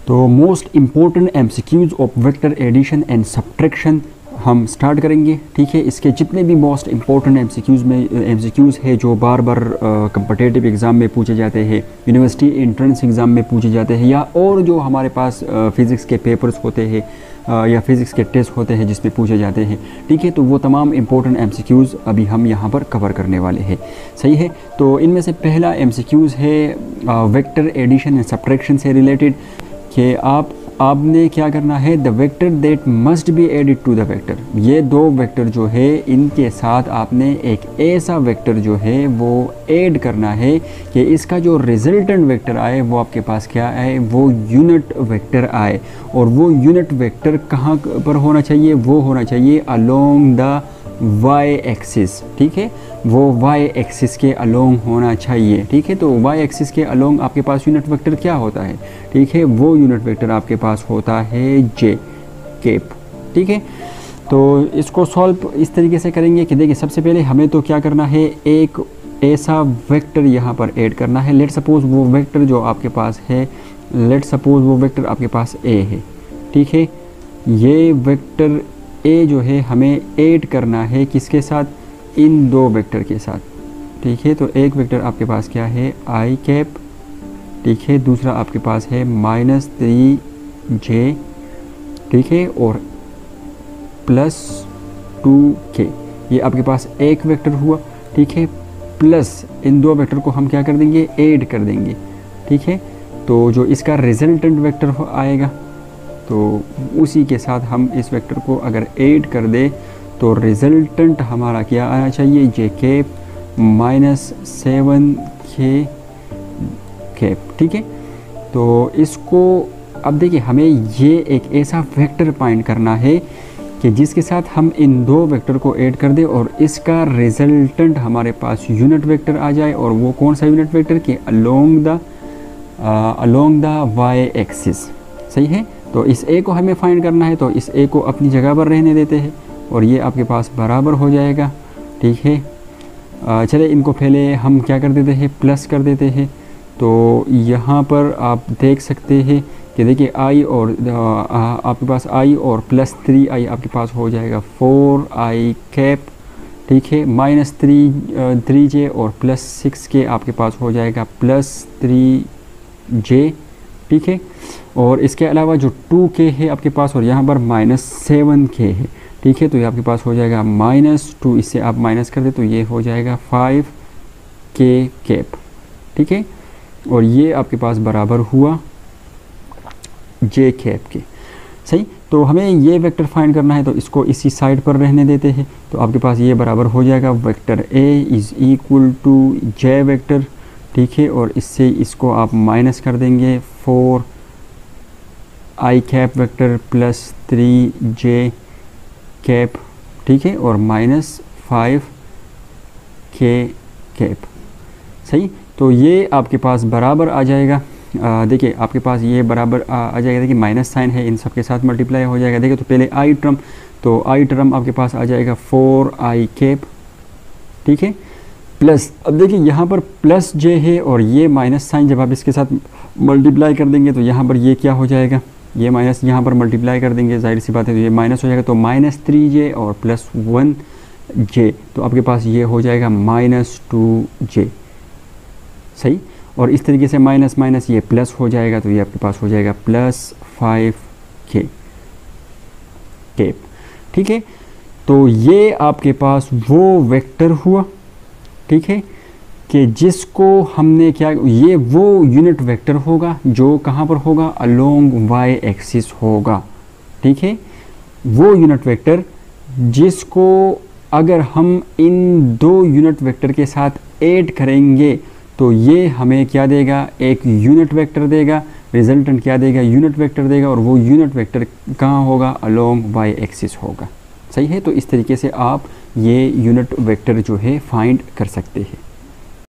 तो most important MCQs of vector addition and subtraction हम start करेंगे। ठीक है, इसके जितने भी मोस्ट इम्पोर्टेंट एमसीक्यूज़ है जो बार बार कम्पिटिटिव एग्ज़ाम में पूछे जाते हैं, यूनिवर्सिटी एंट्रेंस एग्ज़ाम में पूछे जाते हैं, या और जो हमारे पास फ़िज़िक्स के पेपर्स होते हैं या फिज़िक्स के टेस्ट होते हैं जिसमें पूछे जाते हैं। ठीक है, तो वो तमाम इम्पोर्टेंट एमसीक्यूज़ अभी हम यहाँ पर कवर करने वाले हैं। सही है, तो इनमें से पहला एमसीक्यूज़ है वेक्टर एडिशन एंड सब्ट्रैक्शन से रिलेटेड कि आपने क्या करना है, the vector that must be added to the vector. ये दो वेक्टर जो है इनके साथ आपने एक ऐसा वेक्टर जो है वो ऐड करना है कि इसका जो रिजल्टेंट वेक्टर आए वो आपके पास क्या आए, वो यूनिट वेक्टर आए। और वो यूनिट वेक्टर कहाँ पर होना चाहिए, वो होना चाहिए अलोंग द y एक्सिस। ठीक है, वो y एक्सिस के अलोंग होना चाहिए। ठीक है, तो y एक्सिस के अलोंग आपके पास यूनिट वेक्टर क्या होता है, ठीक है, वो यूनिट वेक्टर आपके पास होता है j कैप। ठीक है, तो इसको सॉल्व इस तरीके से करेंगे कि देखिए सबसे पहले हमें तो क्या करना है, एक ऐसा वेक्टर यहाँ पर ऐड करना है। लेट सपोज़ वो वेक्टर जो आपके पास है, लेट सपोज़ वो वेक्टर आपके पास a है। ठीक है, ये वेक्टर ए जो है हमें ऐड करना है किसके साथ, इन दो वेक्टर के साथ। ठीक है, तो एक वेक्टर आपके पास क्या है, आई कैप। ठीक है, दूसरा आपके पास है -3j। ठीक है, और +2k। ये आपके पास एक वेक्टर हुआ। ठीक है, प्लस इन दो वेक्टर को हम क्या कर देंगे, ऐड कर देंगे। ठीक है, तो जो इसका रिजल्टेंट वेक्टर आएगा तो उसी के साथ हम इस वेक्टर को अगर ऐड कर दे तो रिजल्टेंट हमारा क्या आना चाहिए, j कैप -7k कैप। ठीक है, तो इसको अब देखिए हमें ये एक ऐसा वेक्टर फाइंड करना है कि जिसके साथ हम इन दो वेक्टर को ऐड कर दें और इसका रिजल्टेंट हमारे पास यूनिट वेक्टर आ जाए। और वो कौन सा यूनिट वेक्टर, कि अलोंग द y एक्सिस। सही है, तो इस a को हमें फाइंड करना है, तो इस a को अपनी जगह पर रहने देते हैं और ये आपके पास बराबर हो जाएगा। ठीक है, चले इनको पहले हम क्या कर देते हैं, प्लस कर देते हैं। तो यहाँ पर आप देख सकते हैं कि देखिए i और आपके पास i और +3i आपके पास हो जाएगा 4i कैप। ठीक है, -3j और +6k आपके पास हो जाएगा +3j। ठीक है, और इसके अलावा जो 2k है आपके पास और यहाँ पर -7k है। ठीक है, तो ये आपके पास हो जाएगा -2, इससे आप माइनस कर दे तो ये हो जाएगा 5k कैप। ठीक है, और ये आपके पास बराबर हुआ j कैप के। सही, तो हमें ये वेक्टर फाइंड करना है तो इसको इसी साइड पर रहने देते हैं। तो आपके पास ये बराबर हो जाएगा vector a is equal to j vector. ठीक है, और इससे इसको आप माइनस कर देंगे 4i cap vector +3j cap. ठीक है, और -5k कैप। सही, तो ये आपके पास बराबर आ जाएगा। देखिए आपके पास ये बराबर आ जाएगा, देखिए माइनस साइन है, इन सब के साथ मल्टीप्लाई हो जाएगा। देखिए तो पहले आई टर्म, तो आई टर्म आपके पास आ जाएगा 4i कैप। ठीक है, प्लस अब देखिए यहाँ पर +j है और ये माइनस साइन जब आप इसके साथ मल्टीप्लाई कर देंगे तो यहाँ पर ये क्या हो जाएगा, ये माइनस यहाँ पर मल्टीप्लाई कर देंगे, जाहिर सी बात है, तो ये माइनस हो जाएगा। तो -3j और +1j, तो आपके पास ये हो जाएगा -2j। सही, और इस तरीके से माइनस माइनस ये प्लस हो जाएगा, तो ये आपके पास हो जाएगा +5k कैप। ठीक है, तो ये आपके पास वो वेक्टर हुआ। ठीक है, कि जिसको हमने क्या, ये वो यूनिट वेक्टर होगा जो कहाँ पर होगा, अलोंग y एक्सिस होगा। ठीक है, वो यूनिट वेक्टर जिसको अगर हम इन दो यूनिट वेक्टर के साथ ऐड करेंगे तो ये हमें क्या देगा, एक यूनिट वेक्टर देगा, रिजल्टेंट क्या देगा, यूनिट वेक्टर देगा, और वो यूनिट वेक्टर कहाँ होगा, अलोंग y एक्सिस होगा। सही है, तो इस तरीके से आप ये यूनिट वेक्टर जो है फाइंड कर सकते हैं।